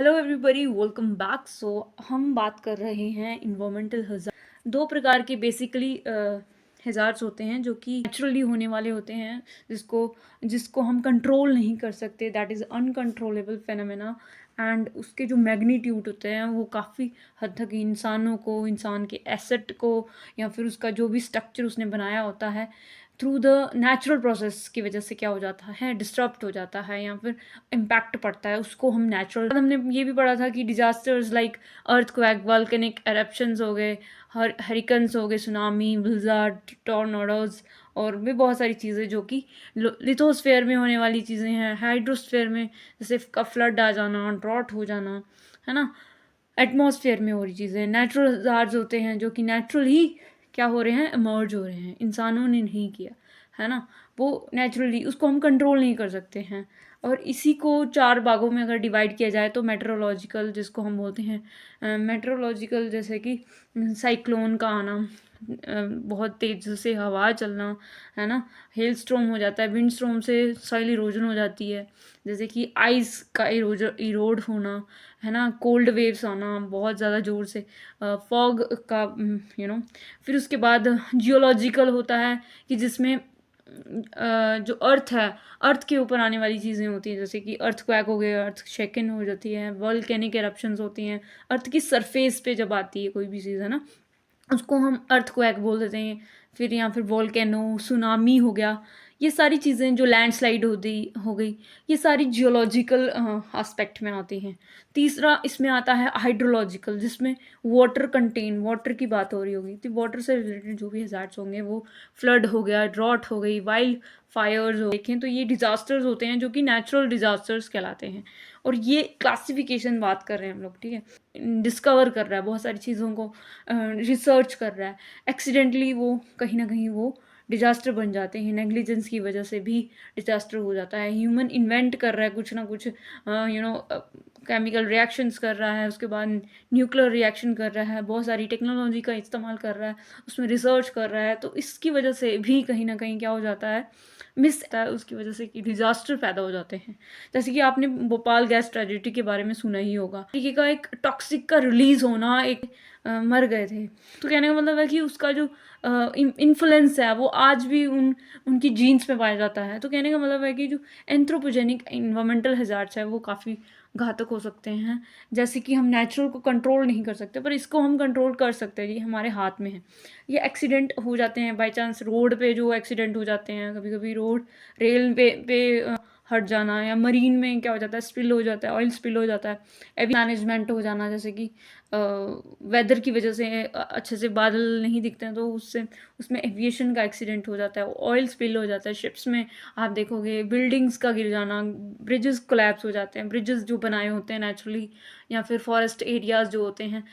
Hello everybody, welcome back. So हम बात कर रहे हैं इन्वायरमेंटल हज़ार्ड। दो प्रकार के बेसिकली हज़ार्ड्स होते हैं जो कि नेचुरली होने वाले होते हैं, जिसको जिसको हम कंट्रोल नहीं कर सकते, that is uncontrollable phenomena. And उसके जो मैग्नीट्यूड होते हैं वो काफ़ी हद तक इंसानों को, इंसान के एसेट को, या फिर उसका जो भी स्ट्रक्चर उसने बनाया होता है थ्रू द नेचुरल प्रोसेस की वजह से क्या हो जाता है, डिस्टर्ब हो जाता है या फिर इम्पैक्ट पड़ता है, उसको हम नेचुरल। हमने ये भी पढ़ा था कि डिजास्टर्स लाइक अर्थक्वेक, वॉल्केनिक एरप्शंस हो गए, हरिकन्स हो गए, सुनामी, ब्लिज़ार्ड, टॉर्नाडोज, और भी बहुत सारी चीज़ें जो कि लिथोस्फेयर में होने वाली चीज़ें हैं। हाइड्रोस्फेयर में जैसे का फ्लड आ जाना, ड्रॉट हो जाना, है ना। एटमॉस्फेयर में हो रही चीज़ें नेचुरल हज़ार्ड्स होते हैं जो कि नेचुरल ही क्या हो रहे हैं, इमर्ज हो रहे हैं, इंसानों ने नहीं किया, है ना। वो नेचुरली, उसको हम कंट्रोल नहीं कर सकते हैं। और इसी को चार भागों में अगर डिवाइड किया जाए तो मेट्रोलॉजिकल, जिसको हम बोलते हैं मेट्रोलॉजिकल, जैसे कि साइक्लोन का आना, बहुत तेज से हवा चलना, है ना। हेल स्ट्रोम हो जाता है, विंड स्ट्रोम से सॉइल इरोजन हो जाती है, जैसे कि आइस का इरोड होना, है ना। कोल्ड वेव्स आना बहुत ज़्यादा ज़ोर से, फॉग का, फिर उसके बाद जियोलॉजिकल होता है कि जिसमें जो अर्थ है, अर्थ के ऊपर आने वाली चीज़ें होती हैं, जैसे कि अर्थक्वेक हो गया, अर्थ शेकन हो जाती है, वॉल्केनिक एरप्शंस होती हैं, अर्थ की सरफेस पे जब आती है कोई भी चीज़, है ना, उसको हम अर्थक्वेक बोल देते हैं। फिर या फिर वोल्केनो, सुनामी हो गया, ये सारी चीज़ें जो लैंडस्लाइड हो गई, ये सारी जियोलॉजिकल एस्पेक्ट में आती हैं। तीसरा इसमें आता है हाइड्रोलॉजिकल, जिसमें वाटर की बात हो रही होगी, तो वाटर से रिलेटेड जो भी हज़ार्ड्स होंगे वो फ्लड हो गया, ड्रॉट हो गई, वाइल्ड फायर्स हो, देखें तो ये डिज़ास्टर्स होते हैं जो कि नेचुरल डिज़ास्टर्स कहलाते हैं। और ये क्लासिफिकेशन बात कर रहे हैं हम लोग, ठीक है। डिस्कवर कर रहा है बहुत सारी चीज़ों को, रिसर्च कर रहा है। एक्सीडेंटली वो कहीं ना कहीं वो डिज़ास्टर बन जाते हैं, नेग्लिजेंस की वजह से भी डिज़ास्टर हो जाता है। ह्यूमन इन्वेंट कर रहा है कुछ ना कुछ, केमिकल रिएक्शंस कर रहा है, उसके बाद न्यूक्लियर रिएक्शन कर रहा है, बहुत सारी टेक्नोलॉजी का इस्तेमाल कर रहा है, उसमें रिसर्च कर रहा है, तो इसकी वजह से भी कहीं ना कहीं क्या हो जाता है, मिस होता है, उसकी वजह से कि डिज़ास्टर पैदा हो जाते हैं। जैसे कि आपने भोपाल गैस ट्रेजेडी के बारे में सुना ही होगा, तरीके का एक टॉक्सिक का रिलीज होना, एक मर गए थे। तो कहने का मतलब है कि उसका जो इन्फ्लुएंस है वो आज भी उनकी जीन्स में पाया जाता है। तो कहने का मतलब है कि जो एंथ्रोपोजेनिक इन्वायरमेंटल हज़ार्ड्स है वो काफ़ी घातक हो सकते हैं। जैसे कि हम नेचुरल को कंट्रोल नहीं कर सकते, पर इसको हम कंट्रोल कर सकते हैं, ये हमारे हाथ में है। ये एक्सीडेंट हो जाते हैं बाई चांस, रोड पे जो एक्सीडेंट हो जाते हैं, कभी कभी रोड रेल पे हट जाना, या मरीन में क्या हो जाता है, स्पिल हो जाता है, ऑयल स्पिल हो जाता है, एवी मैनेजमेंट हो जाना, जैसे कि वेदर की वजह से अच्छे से बादल नहीं दिखते हैं तो उससे उसमें एविएशन का एक्सीडेंट हो जाता है, ऑयल स्पिल हो जाता है शिप्स में। आप देखोगे बिल्डिंग्स का गिर जाना, ब्रिजेस कोलैप्स हो जाते हैं, ब्रिजेस जो बनाए होते हैं नेचुरली, या फिर फॉरेस्ट एरियाज़ जो होते हैं,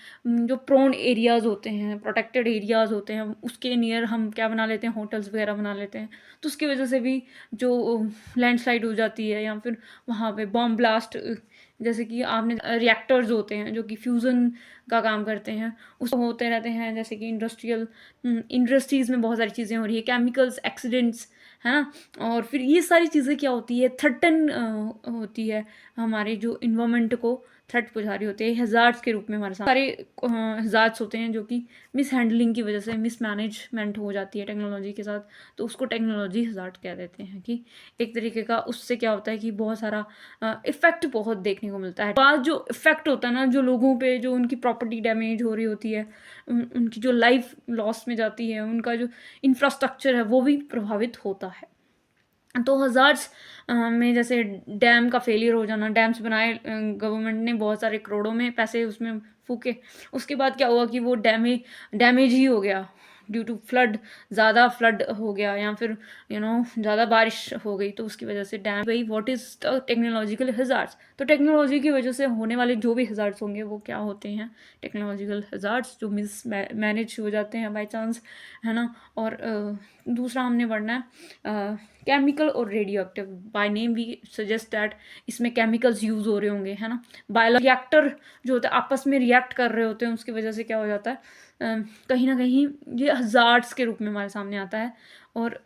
जो प्रोन एरियाज़ होते हैं, प्रोटेक्टेड एरियाज़ होते हैं, उसके नियर हम क्या बना लेते हैं, होटल्स वगैरह बना लेते हैं। तो उसकी वजह से भी जो लैंडस्लाइड हो जाती है, या फिर वहाँ पे बॉम्ब ब्लास्ट, जैसे कि आपने रिएक्टर्स होते हैं जो कि फ्यूज़न का काम करते हैं, उस होते रहते हैं, जैसे कि इंडस्ट्रीज़ में बहुत सारी चीज़ें हो रही है, केमिकल्स एक्सीडेंट्स, है ना। और फिर ये सारी चीज़ें क्या होती है, थ्रेटन होती है, हमारे जो इन्वायरमेंट को थ्रेट पहुँचा रही होती है, हज़ार्ड्स के रूप में हमारे सारे हज़ार्ड्स होते हैं जो कि मिस हैंडलिंग की वजह से मिसमैनेजमेंट हो जाती है टेक्नोलॉजी के साथ, तो उसको टेक्नोलॉजी हज़ार्ड कह देते हैं। कि एक तरीके का उससे क्या होता है कि बहुत सारा इफ़ेक्ट बहुत देखने को मिलता है। बाद जो इफ़ेक्ट होता है ना, जो लोगों पे जो उनकी प्रॉपर्टी डैमेज हो रही होती है, उनकी जो लाइफ लॉस में जाती है, उनका जो इंफ्रास्ट्रक्चर है वो भी प्रभावित होता है। तो हज़ार्ड्स में जैसे डैम का फेलियर हो जाना, डैम्स बनाए गवर्नमेंट ने, बहुत सारे करोड़ों में पैसे उसमें फूके, उसके बाद क्या हुआ कि वो डैमेज ही हो गया ड्यू टू फ्लड, ज़्यादा फ्लड हो गया, या फिर ज़्यादा बारिश हो गई, तो उसकी वजह से डैम भाई। What is the technological hazards? तो टेक्नोलॉजी की वजह से होने वाले जो भी हज़ार्ड्स होंगे वो क्या होते हैं, टेक्नोलॉजिकल हज़ार्ड्स, जो मिस मैनेज हो जाते हैं बाई चांस, है ना। और दूसरा हमने पढ़ना है केमिकल और radioactive. By name we suggest that इसमें केमिकल्स यूज़ हो रहे होंगे, है ना। बायोलॉजी रिएक्टर जो होता है आपस में रिएक्ट कर रहे होते हैं, उसकी वजह से क्या हो जाता है, कहीं ना कहीं ये हज़ार्ड्स के रूप में हमारे सामने आता है। और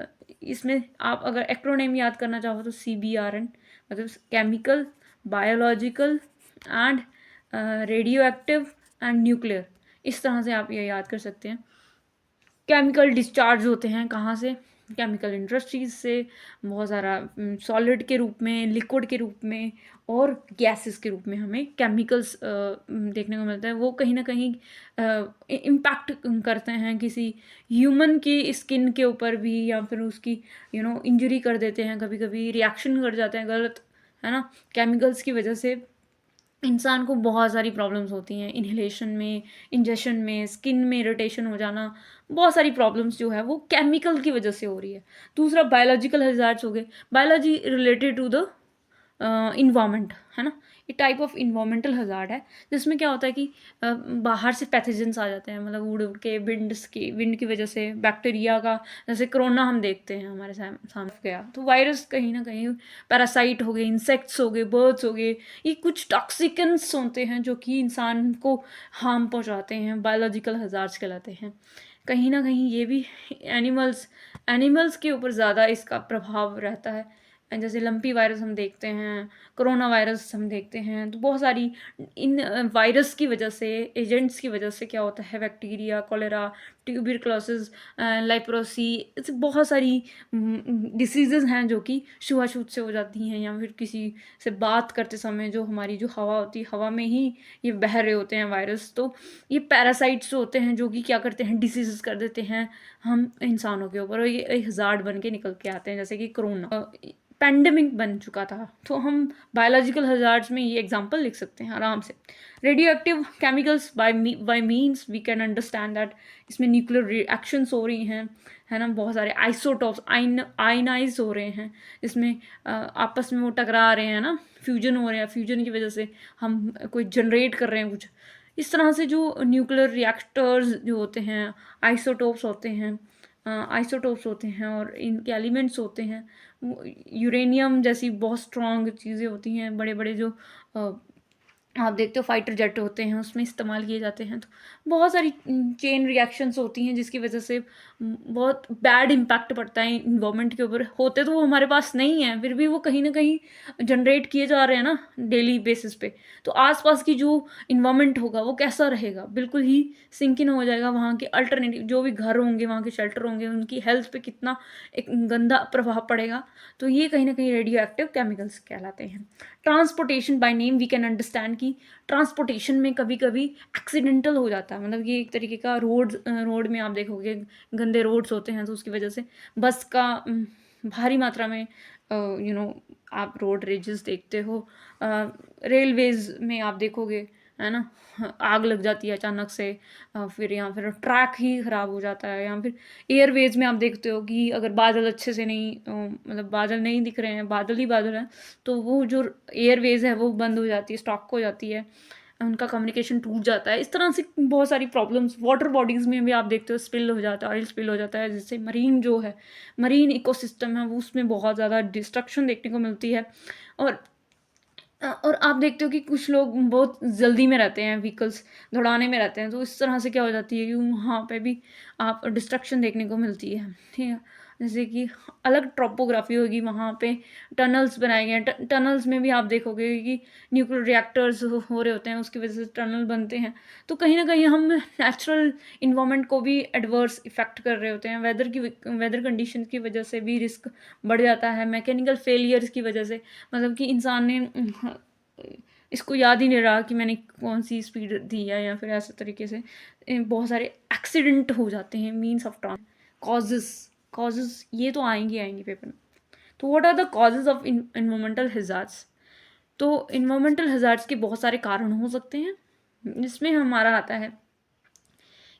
इसमें आप अगर एक्रोनेम याद करना चाहो तो CBRN, मतलब chemical, biological and radio active and nuclear, इस तरह से आप ये याद कर सकते हैं। केमिकल डिस्चार्ज होते हैं कहाँ से? केमिकल इंडस्ट्रीज से, बहुत सारा सॉलिड के रूप में, लिक्विड के रूप में और गैसेस के रूप में हमें केमिकल्स देखने को मिलता है। वो कहीं ना कहीं इम्पैक्ट करते हैं किसी ह्यूमन की स्किन के ऊपर भी, या फिर उसकी इंजरी कर देते हैं, कभी कभी रिएक्शन कर जाते हैं गलत, है ना। केमिकल्स की वजह से इंसान को बहुत सारी प्रॉब्लम्स होती हैं, इन्हेलेशन में, इंजेक्शन में, स्किन में इरिटेशन हो जाना, बहुत सारी प्रॉब्लम्स जो है वो केमिकल की वजह से हो रही है। दूसरा बायोलॉजिकल हजार्ड्स हो गए, biology related to the environment, है ना। ये टाइप ऑफ इन्वायरमेंटल हजार्ड है जिसमें क्या होता है कि बाहर से पैथोजेंस आ जाते हैं, मतलब उड़ उड़ के विंड की वजह से, बैक्टीरिया का, जैसे कोरोना हम देखते हैं हमारे सामने गया, तो वायरस कहीं ना कहीं, पैरासाइट हो गए, इंसेक्ट्स हो गए, बर्ड्स हो गए, ये कुछ टॉक्सिकन्स होते हैं जो कि इंसान को हार्म पहुंचाते हैं, बायोलॉजिकल हजार्ड्स कहलाते हैं। कहीं ना कहीं ये भी एनिमल्स के ऊपर ज़्यादा इसका प्रभाव रहता है। जैसे लंपी वायरस हम देखते हैं, कोरोना वायरस हम देखते हैं, तो बहुत सारी इन वायरस की वजह से, एजेंट्स की वजह से क्या होता है, बैक्टीरिया, कॉलेरा, ट्यूबरकुलोसिस, लेप्रोसी, ऐसे बहुत सारी डिसीजेज हैं जो कि छुआछूत से हो जाती हैं, या फिर किसी से बात करते समय जो हमारी जो हवा होती है, हवा में ही ये बह रहे होते हैं वायरस, तो ये पैरासाइट्स होते हैं जो कि क्या करते हैं, डिसीजेस कर देते हैं हम इंसानों के ऊपर, और ये एक हज़ार्ड बन के निकल के आते हैं, जैसे कि कोरोना पैंडेमिक बन चुका था। तो हम बायोलॉजिकल हजार्ड्स में ये एग्जांपल लिख सकते हैं आराम से। Radioactive chemicals by means we can understand that इसमें न्यूक्लियर रिएक्शंस हो रही हैं, है ना, बहुत सारे आइसोटॉप्स आयनाइज हो रहे हैं, इसमें आपस में वो टकरा रहे हैं ना, फ्यूजन हो रहे हैं, फ्यूजन की वजह से हम कोई जनरेट कर रहे हैं कुछ। इस तरह से जो न्यूक्लियर रिएक्टर्स जो होते हैं, आइसोटोप्स होते हैं, और इनके एलिमेंट्स होते हैं, यूरेनियम जैसी बहुत स्ट्रॉन्ग चीज़ें होती हैं, बड़े बड़े जो आप देखते हो फाइटर जेट होते हैं उसमें इस्तेमाल किए जाते हैं। तो बहुत सारी चेन रिएक्शंस होती हैं जिसकी वजह से बहुत बैड इम्पैक्ट पड़ता है इन्वायरमेंट के ऊपर। होते तो वो हमारे पास नहीं है, फिर भी वो कहीं ना कहीं जनरेट किए जा रहे हैं ना डेली बेसिस पे। तो आसपास की जो इन्वायरमेंट होगा वो कैसा रहेगा, बिल्कुल ही सिंक इन हो जाएगा। वहाँ के अल्टरनेटिव जो भी घर होंगे, वहाँ के शेल्टर होंगे, उनकी हेल्थ पे कितना एक गंदा प्रभाव पड़ेगा। तो ये कहीं ना कहीं रेडियो एक्टिव केमिकल्स कहलाते हैं। Transportation by name we can understand कि ट्रांसपोर्टेशन में कभी कभी एक्सीडेंटल हो जाता है, मतलब ये एक तरीके का रोड में आप देखोगे गंदे रोड्स होते हैं, तो उसकी वजह से बस का भारी मात्रा में आप रोड रेजेस देखते हो, रेलवेज में आप देखोगे, है ना, आग लग जाती है अचानक से, फिर यहाँ फिर ट्रैक ही ख़राब हो जाता है, या फिर एयरवेज में आप देखते हो कि अगर बादल अच्छे से नहीं मतलब बादल नहीं दिख रहे हैं, बादल ही बादल हैं, तो वो जो एयरवेज है वो बंद हो जाती है, स्टॉक हो जाती है, उनका कम्युनिकेशन टूट जाता है। इस तरह से बहुत सारी प्रॉब्लम्स वाटर बॉडीज़ में भी आप देखते हो, स्पिल हो जाता है, ऑयल स्पिल हो जाता है, जिससे मरीन इकोसिस्टम है वो उसमें बहुत ज़्यादा डिस्ट्रक्शन देखने को मिलती है। और आप देखते हो कि कुछ लोग बहुत जल्दी में रहते हैं, व्हीकल्स दौड़ाने में रहते हैं, तो इस तरह से क्या हो जाती है कि वहाँ पे भी आप डिस्ट्रक्शन देखने को मिलती है, ठीक है। जैसे कि अलग ट्रोपोग्राफी होगी वहाँ पे, टनल्स बनाए गए हैं, टनल्स में भी आप देखोगे कि न्यूक्लियर रिएक्टर्स हो रहे होते हैं, उसकी वजह से टनल बनते हैं। तो कहीं ना कहीं हम नेचुरल इन्वायरमेंट को भी एडवर्स इफेक्ट कर रहे होते हैं, वेदर कंडीशन की वजह से भी रिस्क बढ़ जाता है, मैकेनिकल फेलियर्स की वजह से, मतलब कि इंसान ने इसको याद ही नहीं रहा कि मैंने कौन सी स्पीड दी है, या फिर ऐसे तरीके से बहुत सारे एक्सीडेंट हो जाते हैं। मीन्स ऑफ कॉजेज ये तो आएंगे पेपर में। तो what are the causes of environmental hazards? तो इन्वायरमेंटल हजार्ड्स के बहुत सारे कारण हो सकते हैं, जिसमें हमारा आता है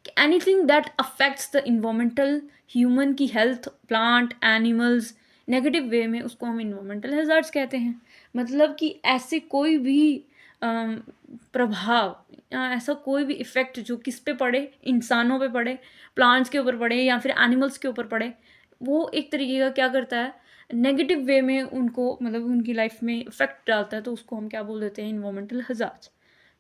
कि anything that affects the environmental, human की health, plant, animals negative way में, उसको हम इन्वायरमेंटल हजार्ड्स कहते हैं। मतलब कि ऐसे कोई भी प्रभाव या ऐसा कोई भी इफ़ेक्ट जो किस पे पड़े, इंसानों पे पड़े, प्लांट्स के ऊपर पड़े, या फिर एनिमल्स के ऊपर पड़े, वो एक तरीके का क्या करता है, नेगेटिव वे में उनको, मतलब उनकी लाइफ में इफेक्ट डालता है। तो उसको हम क्या बोल देते हैं, इन्वायरमेंटल हजार्ड्स।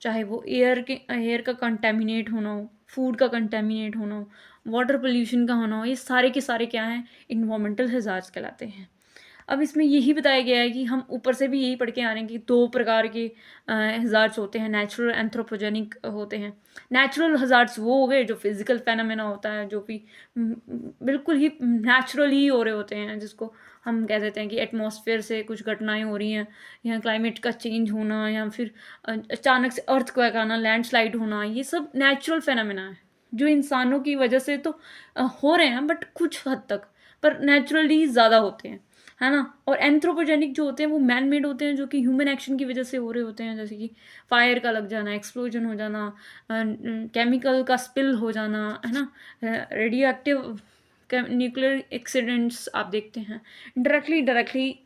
चाहे वो एयर का कंटेमिनेट होना हो, फूड का कंटेमिनेट होना हो, वाटर पोल्यूशन का होना हो, ये सारे के सारे क्या हैं, इन्वायरमेंटल हजार्ड्स कहलाते हैं। अब इसमें यही बताया गया है कि हम ऊपर से भी यही पढ़ के आ रहे हैं कि 2 प्रकार के हज़ार्ड्स होते हैं, नेचुरल, एंथ्रोपोजेनिक होते हैं। नेचुरल हज़ार्ड्स वो हो गए जो फिज़िकल फेनोमेना होता है, जो कि बिल्कुल ही नेचुरल ही हो रहे होते हैं, जिसको हम कह देते हैं कि एटमॉस्फेयर से कुछ घटनाएँ हो रही हैं, या क्लाइमेट का चेंज होना, या फिर अचानक से अर्थक्वेक आना, लैंडस्लाइड होना, ये सब नेचुरल फेनोमेना है, जो इंसानों की वजह से तो हो रहे हैं, बट कुछ हद तक, पर नेचुरली ज़्यादा होते हैं, है ना। और एंथ्रोपोजेनिक जो होते हैं वो मैन मेड होते हैं, जो कि ह्यूमन एक्शन की वजह से हो रहे होते हैं, जैसे कि फायर का लग जाना, एक्सप्लोजन हो जाना, केमिकल का स्पिल हो जाना, है ना, रेडियो एक्टिव न्यूक्लियर एक्सीडेंट्स आप देखते हैं। डायरेक्टली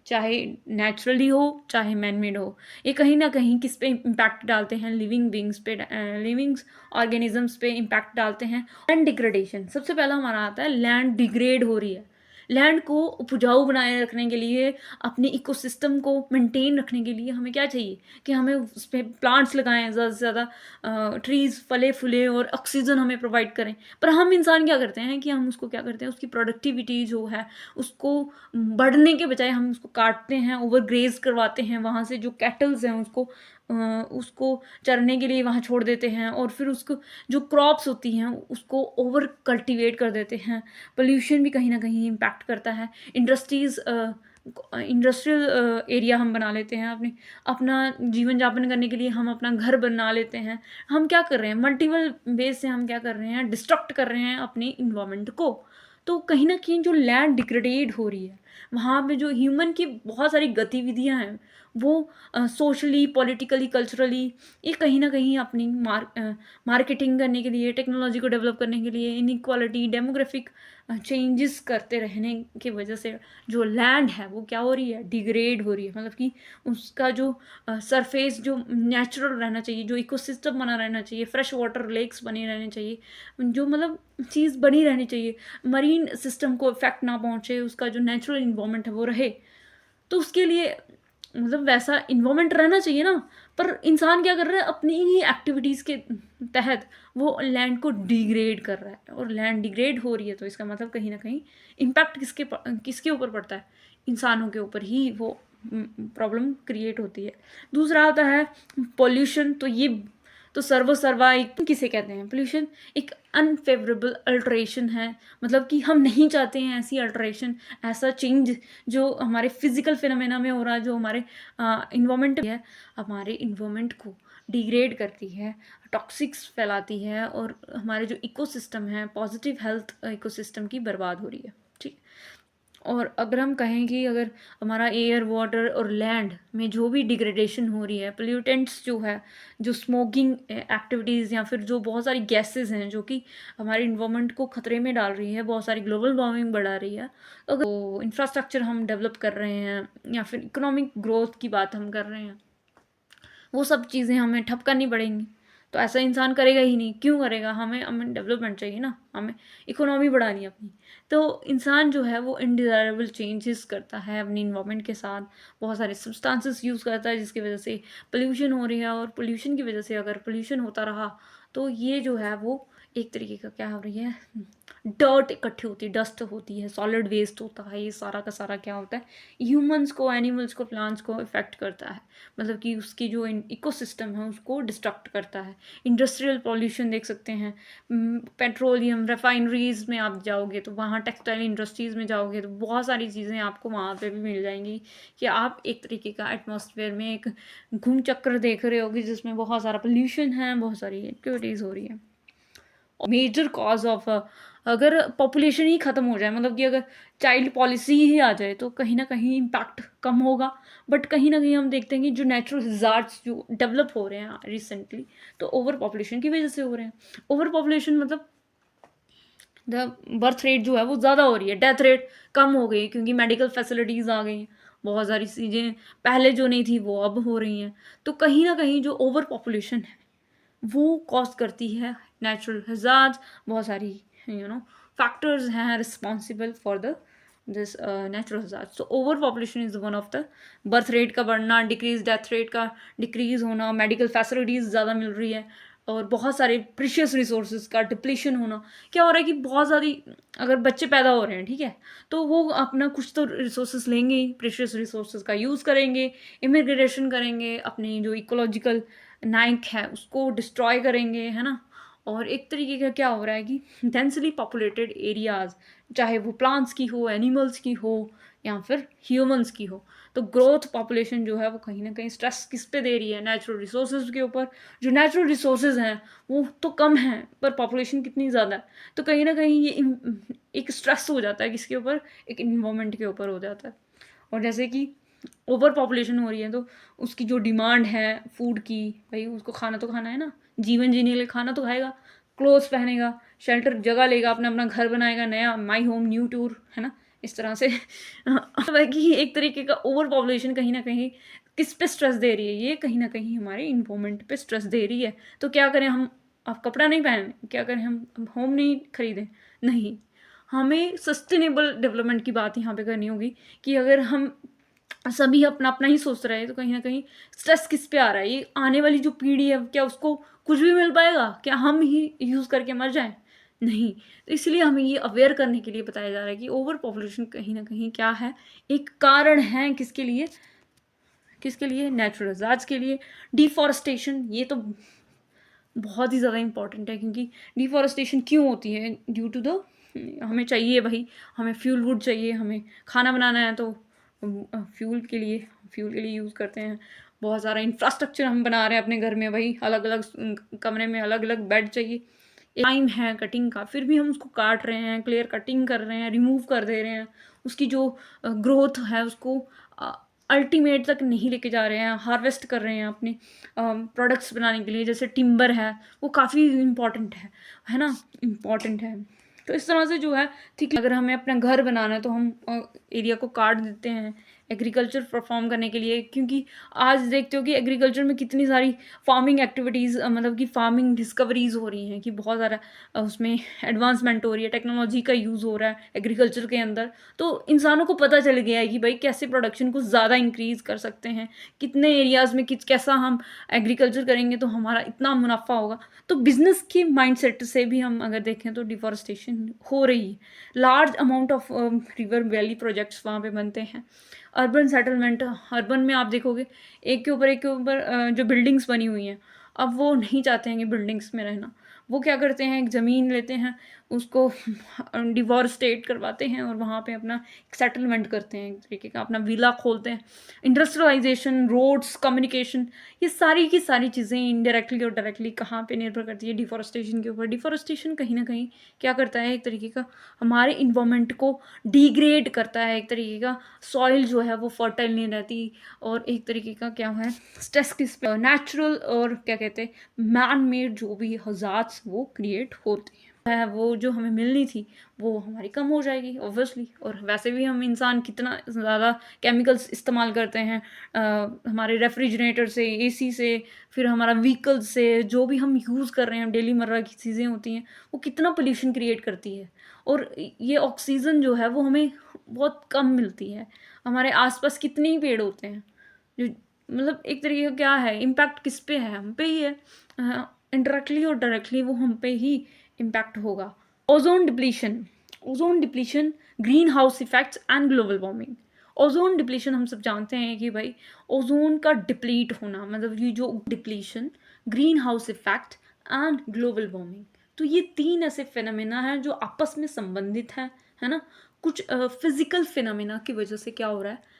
चाहे नेचुरली हो चाहे मैन मेड हो, ये कहीं ना कहीं किस पे इम्पैक्ट डालते हैं, लिविंग बींग्स पे, लिविंग ऑर्गेनिजम्स पे इम्पैक्ट डालते हैं। लैंड डिग्रेडेशन सबसे पहला हमारा आता है, लैंड डिग्रेड हो रही है। लैंड को उपजाऊ बनाए रखने के लिए, अपने इकोसिस्टम को मेंटेन रखने के लिए हमें क्या चाहिए कि हमें उस पर प्लांट्स लगाएं, ज़्यादा से ज़्यादा ट्रीज़ फले फूले और ऑक्सीजन हमें प्रोवाइड करें। पर हम इंसान क्या करते हैं कि हम उसको क्या करते हैं, उसकी प्रोडक्टिविटी जो है उसको बढ़ने के बजाय हम उसको काटते हैं, ओवर ग्रेज करवाते हैं, वहाँ से जो कैटल्स हैं उसको चरने के लिए वहाँ छोड़ देते हैं, और फिर उसको जो क्रॉप्स होती हैं उसको ओवर कल्टीवेट कर देते हैं। पोल्यूशन भी कहीं ना कहीं इम्पैक्ट करता है। इंडस्ट्रियल एरिया हम बना लेते हैं, अपना जीवन यापन करने के लिए हम अपना घर बना लेते हैं। हम क्या कर रहे हैं, मल्टीपल वेज से हम क्या कर रहे हैं, डिस्ट्रक्ट कर रहे हैं अपने इन्वायरमेंट को। तो कहीं ना कहीं जो लैंड डिग्रेडेड हो रही है, वहाँ पे जो ह्यूमन की बहुत सारी गतिविधियाँ हैं, वो सोशली, पॉलिटिकली, कल्चरली, ये कहीं ना कहीं अपनी मार्केटिंग करने के लिए, टेक्नोलॉजी को डेवलप करने के लिए, इनइक्वालिटी, डेमोग्राफिक चेंजेस करते रहने की वजह से जो लैंड है वो क्या हो रही है, डिग्रेड हो रही है। मतलब कि उसका जो सरफेस जो नेचुरल रहना चाहिए, जो इकोसिस्टम बना रहना चाहिए, फ्रेश वाटर लेक्स बने रहने चाहिए, जो मतलब चीज़ बनी रहनी चाहिए, मरीन सिस्टम को इफेक्ट ना पहुँचे, उसका जो नेचुरल इन्वायरमेंट है वो रहे, तो उसके लिए मतलब वैसा इन्वायरमेंट रहना चाहिए ना। पर इंसान क्या कर रहा है, अपनी ही एक्टिविटीज़ के तहत वो लैंड को डिग्रेड कर रहा है, और लैंड डिग्रेड हो रही है, तो इसका मतलब कहीं ना कहीं इम्पैक्ट किसके ऊपर पड़ता है, इंसानों के ऊपर ही वो प्रॉब्लम क्रिएट होती है। दूसरा आता है पोल्यूशन। तो ये तो सर्वा एक किसे कहते हैं, पोल्यूशन एक अनफेवरेबल अल्ट्रेशन है, मतलब कि हम नहीं चाहते हैं ऐसी अल्ट्रेशन, ऐसा चेंज जो हमारे फिजिकल फिनोमेना में हो रहा है, जो हमारे इन्वायरमेंट है, हमारे इन्वायरमेंट को डिग्रेड करती है, टॉक्सिक्स फैलाती है, और हमारे जो इकोसिस्टम है, पॉजिटिव हेल्थ इकोसिस्टम की बर्बाद हो रही है। ठीक। और अगर हम कहें कि अगर हमारा एयर, वाटर और लैंड में जो भी डिग्रेडेशन हो रही है, पोल्यूटेंट्स जो है, जो स्मोकिंग एक्टिविटीज़, या फिर जो बहुत सारी गैसेस हैं जो कि हमारे इन्वायरमेंट को खतरे में डाल रही है, बहुत सारी ग्लोबल वार्मिंग बढ़ा रही है, तो अगर इंफ्रास्ट्रक्चर हम डेवलप कर रहे हैं, या फिर इकोनॉमिक ग्रोथ की बात हम कर रहे हैं, वो सब चीज़ें हमें ठप करनी पड़ेंगी। तो ऐसा इंसान करेगा ही नहीं, क्यों करेगा, हमें हमें डेवलपमेंट चाहिए ना, हमें इकोनॉमी बढ़ानी है अपनी। तो इंसान जो है वो इनडिज़ायरेबल चेंजेस करता है अपनी इन्वायरमेंट के साथ, बहुत सारे सब्सटेंसेस यूज़ करता है, जिसकी वजह से पोल्यूशन हो रही है, और पोल्यूशन की वजह से अगर पोल्यूशन होता रहा तो ये जो है वो एक तरीके का क्या हो रही है, डर्ट इकट्ठी होती है, डस्ट होती है, सॉलिड वेस्ट होता है, ये सारा का सारा क्या होता है, ह्यूमंस को, एनिमल्स को, प्लांट्स को इफेक्ट करता है, मतलब कि उसकी जो इकोसिस्टम है उसको डिस्ट्रक्ट करता है। इंडस्ट्रियल पॉल्यूशन देख सकते हैं, पेट्रोलियम रिफाइनरीज में आप जाओगे तो वहाँ, टेक्सटाइल इंडस्ट्रीज़ में जाओगे तो बहुत सारी चीज़ें आपको वहाँ पे भी मिल जाएंगी, कि आप एक तरीके का एटमॉस्फेयर में एक घूम चक्कर देख रहे होगे, जिसमें बहुत सारा पोल्यूशन है, बहुत सारी एक्टिविटीज़ हो रही है। मेजर कॉज ऑफ, अगर पॉपुलेशन ही ख़त्म हो जाए, मतलब कि अगर चाइल्ड पॉलिसी ही आ जाए, तो कहीं ना कहीं इम्पैक्ट कम होगा। बट कहीं ना कहीं हम देखते हैं कि जो नेचुरल हिजार्ड्स जो डेवलप हो रहे हैं रिसेंटली, तो ओवर पॉपुलेशन की वजह से हो रहे हैं। ओवर पॉपुलेशन मतलब द बर्थ रेट जो है वो ज़्यादा हो रही है, डेथ रेट कम हो गई, क्योंकि मेडिकल फैसिलिटीज़ आ गई हैं, बहुत सारी चीज़ें पहले जो नहीं थी वो अब हो रही हैं। तो कहीं ना कहीं जो ओवर पॉपुलेशन है वो कॉज करती है नेचुरल हजार्ड्स, बहुत सारी फैक्टर्स हैं responsible for the this natural hazards. तो over population is one of the, birth rate का बढ़ना, डिक्रीज, डेथ रेट का डिक्रीज होना, मेडिकल फैसिलिटीज़ ज़्यादा मिल रही है, और बहुत सारे प्रीशियस रिसोर्सेज का डिप्लीशन होना। क्या हो रहा है कि बहुत ज़्यादा अगर बच्चे पैदा हो रहे हैं, ठीक है, तो वो अपना कुछ तो रिसोर्सेज लेंगे ही, प्रीशियस रिसोर्सेज का यूज़ करेंगे, इमिग्रेशन करेंगे, अपनी जो इकोलॉजिकल नाइक है उसको डिस्ट्रॉय करेंगे, है ना। और एक तरीके का क्या हो रहा है कि डेंसली पॉपुलेटेड एरियाज, चाहे वो प्लांट्स की हो, एनिमल्स की हो, या फिर ह्यूमंस की हो, तो ग्रोथ पॉपुलेशन जो है वो कहीं ना कहीं स्ट्रेस किस पे दे रही है, नेचुरल रिसोर्सेज के ऊपर। जो नेचुरल रिसोर्सेज हैं वो तो कम हैं, पर पॉपुलेशन कितनी ज़्यादा है, तो कहीं ना कहीं ये एक स्ट्रेस हो जाता है किसके ऊपर, एक इन्वायरमेंट के ऊपर हो जाता है। और जैसे कि ओवर पॉपुलेशन हो रही है तो उसकी जो डिमांड है फूड की, भाई उसको खाना तो खाना है ना, जीवन जीने के लिए खाना तो खाएगा, क्लोथ्स पहनेगा, शेल्टर जगह लेगा, अपना अपना घर बनाएगा नया, माई होम न्यू टूर, है ना, इस तरह से। बाकी एक तरीके का ओवर पॉपुलेशन कहीं ना कहीं किस पे स्ट्रेस दे रही है, ये कहीं ना कहीं हमारे इन्वायरमेंट पे स्ट्रेस दे रही है। तो क्या करें हम, अब कपड़ा नहीं पहने, क्या करें हम होम नहीं खरीदें, नहीं, हमें सस्टेनेबल डेवलपमेंट की बात यहाँ पे करनी होगी कि अगर हम सभी अपना अपना ही सोच रहे हैं तो कहीं ना कहीं स्ट्रेस किस पे आ रहा है, ये आने वाली जो पीढ़ी है क्या उसको कुछ भी मिल पाएगा, क्या हम ही यूज़ करके मर जाएं, नहीं। तो इसलिए हमें ये अवेयर करने के लिए बताया जा रहा है कि ओवर पॉपुलेशन कहीं ना कहीं क्या है, एक कारण है किसके लिए, किसके लिए, नेचुरल रिजार्ट्स के लिए। डिफॉरेस्टेशन ये तो बहुत ही ज़्यादा इंपॉर्टेंट है, क्योंकि डिफॉरेस्टेशन क्यों होती है, ड्यू टू द, हमें चाहिए भाई, हमें फ्यूल वुड चाहिए, हमें खाना बनाना है तो फ्यूल के लिए यूज़ करते हैं। बहुत सारा इंफ्रास्ट्रक्चर हम बना रहे हैं अपने घर में, भाई अलग अलग कमरे में अलग अलग बेड चाहिए, टाइम है कटिंग का, फिर भी हम उसको काट रहे हैं, क्लियर कटिंग कर रहे हैं, रिमूव कर दे रहे हैं, उसकी जो ग्रोथ है उसको अल्टीमेट तक नहीं लेके जा रहे हैं, हार्वेस्ट कर रहे हैं अपने प्रोडक्ट्स बनाने के लिए। जैसे टिम्बर है वो काफ़ी इम्पॉर्टेंट है ना, इम्पॉर्टेंट है। तो इस तरह से जो है, ठीक, अगर हमें अपना घर बनाना है तो हम एरिया को काट देते हैं एग्रीकल्चर परफॉर्म करने के लिए, क्योंकि आज देखते हो कि एग्रीकल्चर में कितनी सारी फार्मिंग एक्टिविटीज़, मतलब कि फार्मिंग डिस्कवरीज हो रही हैं, कि बहुत ज़्यादा उसमें एडवांसमेंट हो रही है, टेक्नोलॉजी का यूज़ हो रहा है एग्रीकल्चर के अंदर। तो इंसानों को पता चल गया है कि भाई कैसे प्रोडक्शन को ज़्यादा इंक्रीज़ कर सकते हैं, कितने एरियाज़ में कैसा हम एग्रीकल्चर करेंगे तो हमारा इतना मुनाफा होगा। तो बिजनेस के माइंडसेट से भी हम अगर देखें तो डिफॉरेस्टेशन हो रही है, large amount of river valley projects वहाँ पे बनते हैं। अर्बन सेटलमेंट, अर्बन में आप देखोगे एक के ऊपर जो बिल्डिंग्स बनी हुई हैं, अब वो नहीं चाहते हैं कि बिल्डिंग्स में रहना, वो क्या करते हैं, एक ज़मीन लेते हैं, उसको डिफॉरेस्टेट करवाते हैं और वहाँ पे अपना सेटलमेंट करते हैं, एक तरीके का अपना विला खोलते हैं। इंडस्ट्रियलाइजेशन, रोड्स, कम्युनिकेशन, ये सारी की सारी चीज़ें इनडायरेक्टली और डायरेक्टली कहाँ पे निर्भर करती है, डिफॉरेस्टेशन के ऊपर। डिफॉरेस्टेशन कहीं ना कहीं क्या करता है, एक तरीके का हमारे इन्वायरमेंट को डिग्रेड करता है, एक तरीके का सॉइल जो है वो फर्टाइल नहीं रहती, और एक तरीके का क्या है, स्ट्रेस किस पे, नेचुरल और क्या कहते हैं मैन मेड जो भी हज़ार्ड्स वो क्रिएट होते हैं, वो जो हमें मिलनी थी वो हमारी कम हो जाएगी ऑब्वियसली। और वैसे भी हम इंसान कितना ज़्यादा केमिकल्स इस्तेमाल करते हैं, हमारे रेफ्रिजरेटर से, एसी से, फिर हमारा व्हीकल्स से, जो भी हम यूज़ कर रहे हैं डेली मर्रा की चीज़ें होती हैं, वो कितना पोल्यूशन क्रिएट करती है। और ये ऑक्सीजन जो है वो हमें बहुत कम मिलती है। हमारे आसपास कितने ही पेड़ होते हैं, जो मतलब एक तरीके का क्या है, इम्पैक्ट किस पे है, हम पे ही है, इनडायरेक्टली और डायरेक्टली वो हम पे ही इम्पैक्ट होगा। Ozone depletion, ozone depletion, green house effects and global warming. Ozone depletion हम सब जानते हैं कि भाई ओजोन का डिप्लीट होना, मतलब ये जो depletion, green house effect and global warming, तो ये तीन ऐसे फिनोमेना हैं जो आपस में संबंधित हैं, है ना। कुछ फिजिकल फिनोमेना की वजह से क्या हो रहा है,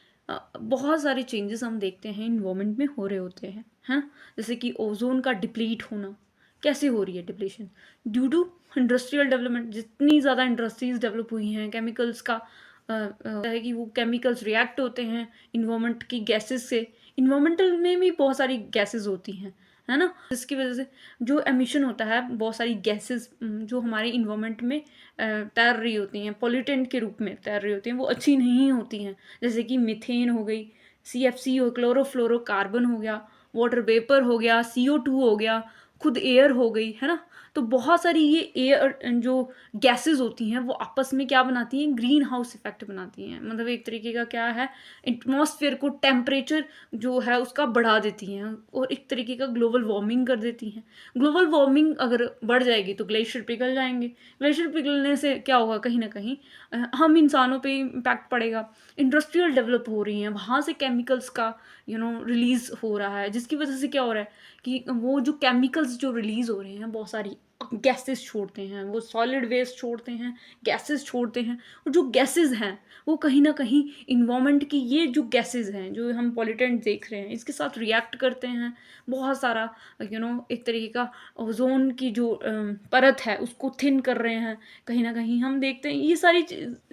बहुत सारे चेंजेस हम देखते हैं इन्वायरमेंट में हो रहे होते हैं, है। जैसे कि ओजोन का डिप्लीट होना, कैसे हो रही है depletion, due to industrial development. जितनी ज़्यादा इंडस्ट्रीज डेवलप हुई हैं, केमिकल्स का है कि वो केमिकल्स रिएक्ट होते हैं इन्वायरमेंट की गैसेस से। इन्वायरमेंटल में भी बहुत सारी गैसेस होती हैं, है ना, जिसकी वजह से जो एमिशन होता है, बहुत सारी गैसेस जो हमारे इन्वायरमेंट में तैर रही होती हैं, पॉल्यूटेंट के रूप में तैर रही होती हैं, वो अच्छी नहीं होती हैं। जैसे कि मीथेन हो गई, CFC हो, क्लोरोफ्लोरोकार्बन हो गया, वाटर वेपर हो गया, CO2 हो गया, खुद एयर हो गई, है ना? तो बहुत सारी ये एयर जो गैसेज़ होती हैं वो आपस में क्या बनाती हैं, ग्रीन हाउस इफ़ेक्ट बनाती हैं। मतलब एक तरीके का क्या है, एटमॉस्फेयर को टेम्परेचर जो है उसका बढ़ा देती हैं और एक तरीके का ग्लोबल वार्मिंग कर देती हैं। ग्लोबल वार्मिंग अगर बढ़ जाएगी तो ग्लेशियर पिघल जाएँगे। ग्लेशियर पिघलने से क्या होगा, कहीं न कहीं हम इंसानों पे इम्पैक्ट पड़ेगा। इंडस्ट्रियल डेवलप हो रही हैं, वहाँ से केमिकल्स का रिलीज़ हो रहा है, जिसकी वजह से क्या हो रहा है कि वो जो केमिकल्स जो रिलीज़ हो रहे हैं, बहुत सारी गैसेज़ छोड़ते हैं, वो सॉलिड वेस्ट छोड़ते हैं, गैसेज़ छोड़ते हैं। और जो गैसेज़ हैं, वो कहीं न कहीं एनवायरनमेंट की ये जो गैसेज़ हैं, जो हम पॉल्यूटेंट देख रहे हैं, इसके साथ रिएक्ट करते हैं। बहुत सारा एक तरीके का ओज़ोन की जो परत है, उसको थिन कर रहे हैं। कहीं न कहीं हम देखते हैं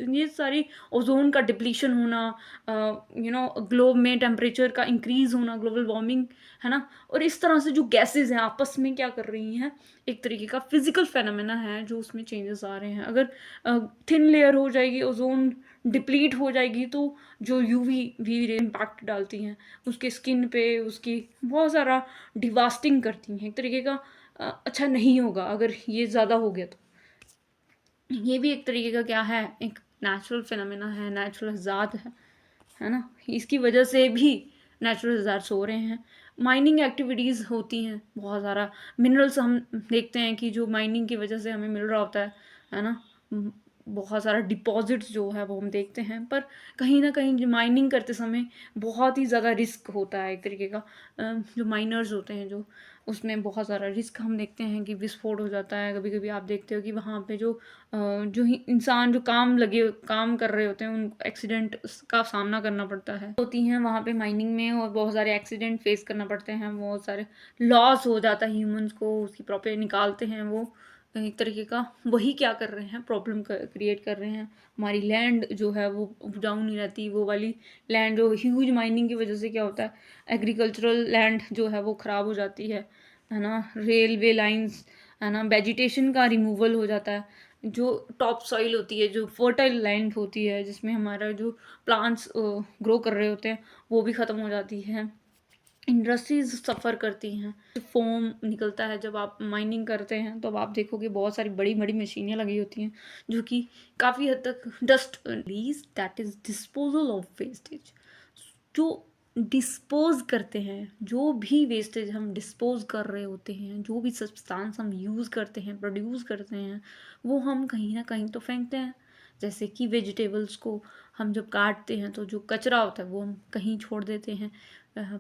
ये सारी ओज़ोन का डिप्लीशन होना, ग्लोब में टेम्परेचर का इंक्रीज़ होना, ग्लोबल वार्मिंग, है ना? और इस तरह से जो गैसेज़ हैं आपस में क्या कर रही हैं, एक तरीके का फिज़िकल फेनोमेना है जो उसमें चेंजेस आ रहे हैं। अगर थिन लेयर हो जाएगी, ओज़ोन डिप्लीट हो जाएगी, तो जो यूवी रे इम्पैक्ट डालती हैं, उसके स्किन पे, उसकी बहुत सारा डिवास्टिंग करती हैं। एक तरीके का अच्छा नहीं होगा अगर ये ज़्यादा हो गया तो। ये भी एक तरीके का क्या है, एक नेचुरल फिनोमेना है, नेचुरल हज़ार्ड है ना? इसकी वजह से भी नेचुरल हज़ार्ड्स हो रहे हैं। माइनिंग एक्टिविटीज़ होती हैं, बहुत सारा मिनरल्स हम देखते हैं कि जो माइनिंग की वजह से हमें मिल रहा होता है ना? बहुत सारा डिपॉज़िट्स जो है वो हम देखते हैं, पर कहीं न कहीं जो माइनिंग करते समय बहुत ही ज़्यादा रिस्क होता है एक तरीके का। जो माइनर्स होते हैं जो, उसमें बहुत सारा रिस्क हम देखते हैं कि विस्फोट हो जाता है। कभी-कभी आप देखते हो कि वहाँ पे जो ही इंसान जो काम कर रहे होते हैं, उनको एक्सीडेंट का सामना करना पड़ता है। होती हैं वहाँ पे माइनिंग में, और बहुत सारे एक्सीडेंट फेस करना पड़ते हैं, बहुत सारे लॉस हो जाता है ह्यूमन्स को, उसकी प्रॉपर्टी निकालते हैं वो। एक तरीके का वही क्या कर रहे हैं, प्रॉब्लम क्रिएट कर रहे हैं। हमारी लैंड जो है वो उपजाऊ नहीं रहती, वो वाली लैंड जो ह्यूज माइनिंग की वजह से क्या होता है, एग्रीकल्चरल लैंड जो है वो ख़राब हो जाती है ना? रेलवे लाइंस, है ना? वेजिटेशन का रिमूवल हो जाता है। जो टॉप सॉइल होती है, जो फर्टाइल लैंड होती है, जिसमें हमारा जो प्लांट्स ग्रो कर रहे होते हैं, वो भी ख़त्म हो जाती है। इंडस्ट्रीज़ सफ़र करती हैं। फ़ोम निकलता है जब आप माइनिंग करते हैं, तो अब आप देखोगे बहुत सारी बड़ी-बड़ी मशीनें लगी होती हैं, जो कि काफ़ी हद तक dust release, that is disposal of wastage. जो डिस्पोज़ करते हैं, जो भी वेस्टेज हम डिस्पोज़ कर रहे होते हैं, जो भी सब्सटेंस हम यूज़ करते हैं, प्रोड्यूस करते हैं, वो हम कहीं न कहीं तो फेंकते हैं। जैसे कि वेजिटेबल्स को हम जब काटते हैं, तो जो कचरा होता है वो हम कहीं छोड़ देते हैं।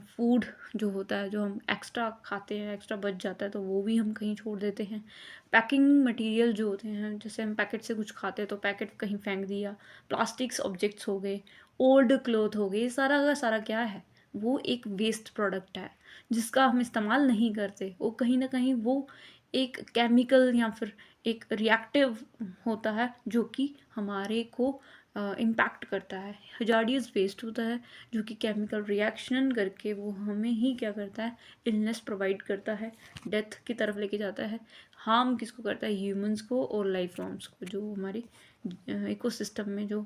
फूड जो होता है, जो हम एक्स्ट्रा खाते हैं, एक्स्ट्रा बच जाता है, तो वो भी हम कहीं छोड़ देते हैं। पैकिंग मटेरियल जो होते हैं, जैसे हम पैकेट से कुछ खाते हैं तो पैकेट कहीं फेंक दिया। प्लास्टिक्स ऑब्जेक्ट्स हो गए, ओल्ड क्लॉथ हो गए, ये सारा का सारा क्या है, वो एक वेस्ट प्रोडक्ट है जिसका हम इस्तेमाल नहीं करते। वो कहीं ना कहीं वो एक केमिकल या फिर एक रिएक्टिव होता है जो कि हमारे को इम्पैक्ट करता है। हजार्डियस वेस्ट होता है जो कि केमिकल रिएक्शन करके वो हमें ही क्या करता है, इलनेस प्रोवाइड करता है, डेथ की तरफ लेके जाता है। हार्म किसको करता है, ह्यूमंस को और लाइफ फॉर्म्स को, जो हमारे इकोसिस्टम में जो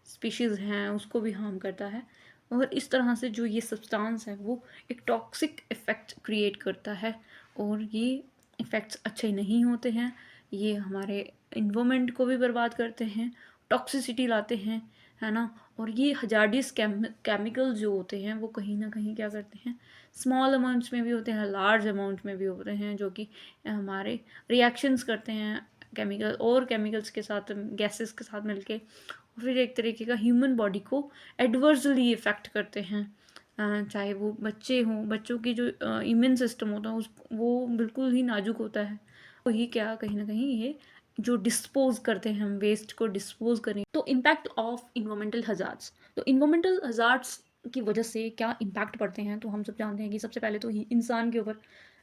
स्पीशीज़ हैं उसको भी हार्म करता है। और इस तरह से जो ये सब्सटेंस है वो एक टॉक्सिक इफ़ेक्ट क्रिएट करता है, और ये इफ़ेक्ट्स अच्छे नहीं होते हैं। ये हमारे इन्वायरमेंट को भी बर्बाद करते हैं, टॉक्सिसिटी लाते हैं, है ना? और ये हजार्डियस केमिकल जो होते हैं वो कहीं ना कहीं क्या करते हैं, स्मॉल अमाउंट्स में भी होते हैं, लार्ज अमाउंट में भी होते हैं, जो कि हमारे रिएक्शंस करते हैं केमिकल्स के साथ, गैसेस के साथ मिलके, फिर एक तरीके का ह्यूमन बॉडी को एडवर्सली इफ़ेक्ट करते हैं। चाहे वो बच्चे हों, बच्चों की जो इम्यून सिस्टम होता है उस वो बिल्कुल ही नाजुक होता है। तो ये क्या कहीं ना कहीं ये जो डिस्पोज करते हैं, हम वेस्ट को डिस्पोज करें। तो इम्पैक्ट ऑफ इन्वायरमेंटल हजार्ड्स, तो इन्वायरमेंटल हजार्ड्स की वजह से क्या इम्पैक्ट पड़ते हैं, तो हम सब जानते हैं कि सबसे पहले तो ही इंसान के ऊपर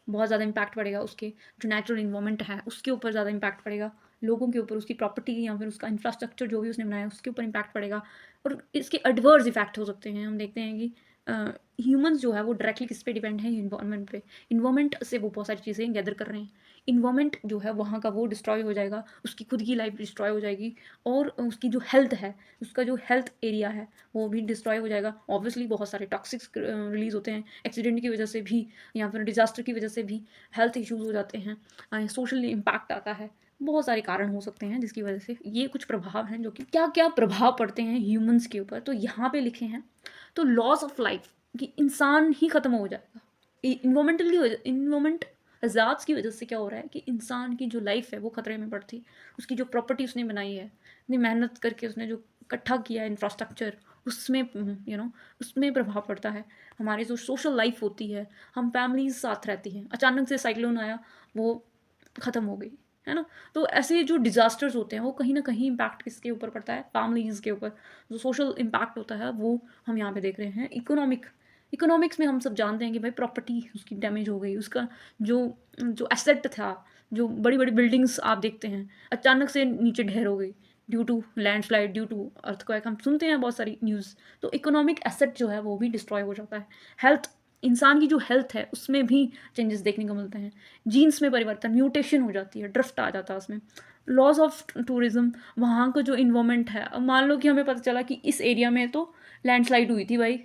बहुत ज़्यादा इम्पैक्ट पड़ेगा, उसके जो नेचुरल इन्वायरमेंट है उसके ऊपर ज़्यादा इम्पैक्ट पड़ेगा, लोगों के ऊपर, उसकी प्रॉपर्टी या फिर उसका इंफ्रास्ट्रक्चर जो भी उसने बनाया उसके ऊपर इम्पैक्ट पड़ेगा। और इसके एडवर्स इफेक्ट हो सकते हैं, हम देखते हैं कि ह्यूमन्स जो है वो डायरेक्टली किस पे डिपेंड है, इन्वायरमेंट पे। इन्वायरमेंट से वो बहुत सारी चीज़ें गैदर कर रहे हैं। इन्वायरमेंट जो है वहाँ का वो डिस्ट्रॉय हो जाएगा, उसकी खुद की लाइफ डिस्ट्रॉय हो जाएगी, और उसकी जो हेल्थ है, उसका जो हेल्थ एरिया है वो भी डिस्ट्रॉय हो जाएगा। ऑब्वियसली बहुत सारे टॉक्सिक्स रिलीज होते हैं एक्सीडेंट की वजह से भी, या फिर डिजास्टर की वजह से भी हेल्थ इश्यूज हो जाते हैं, सोशल इम्पैक्ट आता है। बहुत सारे कारण हो सकते हैं जिसकी वजह से ये कुछ प्रभाव हैं, जो कि क्या क्या प्रभाव पड़ते हैं ह्यूमंस के ऊपर, तो यहाँ पे लिखे हैं। तो लॉस ऑफ लाइफ, कि इंसान ही खत्म हो जाएगा। इन्वायरमेंट हजार्ड्स की वजह से क्या हो रहा है कि इंसान की जो लाइफ है वो खतरे में पड़ती है। उसकी जो प्रॉपर्टी उसने बनाई है, इतनी मेहनत करके उसने जो इकट्ठा किया है इंफ्रास्ट्रक्चर, उसमें उसमें प्रभाव पड़ता है। हमारी जो सोशल लाइफ होती है, हम फैमिलीज साथ रहती हैं, अचानक से साइक्लोन आया, वो ख़त्म हो गई, है ना। तो ऐसे जो डिजास्टर्स होते हैं वो कहीं ना कहीं इम्पैक्ट किसके ऊपर पड़ता है, फैमिलीज़ के ऊपर। जो सोशल इम्पैक्ट होता है वो हम यहाँ पे देख रहे हैं। इकोनॉमिक्स में हम सब जानते हैं कि भाई प्रॉपर्टी उसकी डैमेज हो गई, उसका जो जो एसेट था, जो बड़ी बड़ी बिल्डिंग्स आप देखते हैं अचानक से नीचे ढेर हो गई, due to landslide, due to earthquake, हम सुनते हैं बहुत सारी न्यूज़। तो इकोनॉमिक एसेट जो है वो भी डिस्ट्रॉय हो जाता है। हेल्थ, इंसान की जो हेल्थ है उसमें भी चेंजेस देखने को मिलते हैं। जीन्स में परिवर्तन, म्यूटेशन हो जाती है, ड्रिफ्ट आ जाता है उसमें। लॉस ऑफ टूरिज्म, वहाँ का जो इन्वायरमेंट है, अब मान लो कि हमें पता चला कि इस एरिया में तो लैंडस्लाइड हुई थी भाई,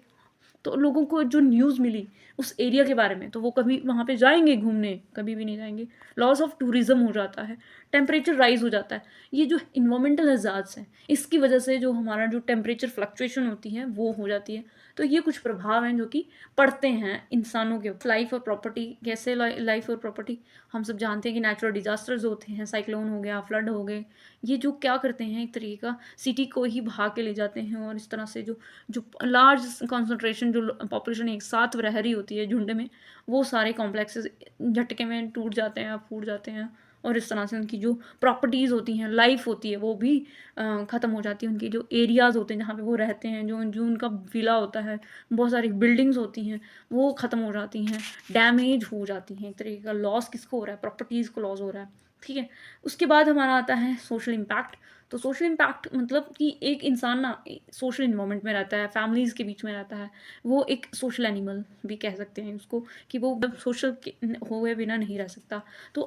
तो लोगों को जो न्यूज़ मिली उस एरिया के बारे में, तो वो कभी वहाँ पे जाएंगे घूमने? कभी भी नहीं जाएंगे। लॉस ऑफ टूरिज्म हो जाता है, टेम्परेचर राइज हो जाता है। ये जो इन्वायरमेंटल हजार्ड्स हैं, इसकी वजह से जो हमारा जो टेम्परेचर फ्लक्चुएशन होती है वो हो जाती है। तो ये कुछ प्रभाव हैं जो कि पड़ते हैं इंसानों के लाइफ और प्रॉपर्टी। कैसे लाइफ और प्रॉपर्टी, हम सब जानते हैं कि नेचुरल डिजास्टर्स होते हैं, साइक्लोन हो गया, फ्लड हो गए, ये जो क्या करते हैं, एक तरीके का सिटी को ही बहा के ले जाते हैं। और इस तरह से जो जो लार्ज कंसंट्रेशन, जो पॉपुलेशन एक साथ रह रही होती है झुंड में, वो सारे कॉम्प्लेक्सेस झटके में टूट जाते हैं, फूट जाते हैं। और इस तरह से उनकी जो प्रॉपर्टीज़ होती हैं, लाइफ होती है, वो भी ख़त्म हो जाती है। उनके जो एरियाज़ होते हैं जहाँ पे वो रहते हैं, जो जो उनका विला होता है, बहुत सारी बिल्डिंग्स होती हैं, वो ख़त्म हो जाती हैं, डैमेज हो जाती हैं। एक तरीके का लॉस किसको हो रहा है? प्रॉपर्टीज़ को लॉस हो रहा है, ठीक है। उसके बाद हमारा आता है सोशल इम्पैक्ट। तो सोशल इम्पैक्ट मतलब कि एक इंसान ना सोशल इन्वायरमेंट में रहता है, फैमिलीज़ के बीच में रहता है, वो एक सोशल एनिमल भी कह सकते हैं उसको, कि वो सोशल हुए बिना नहीं रह सकता। तो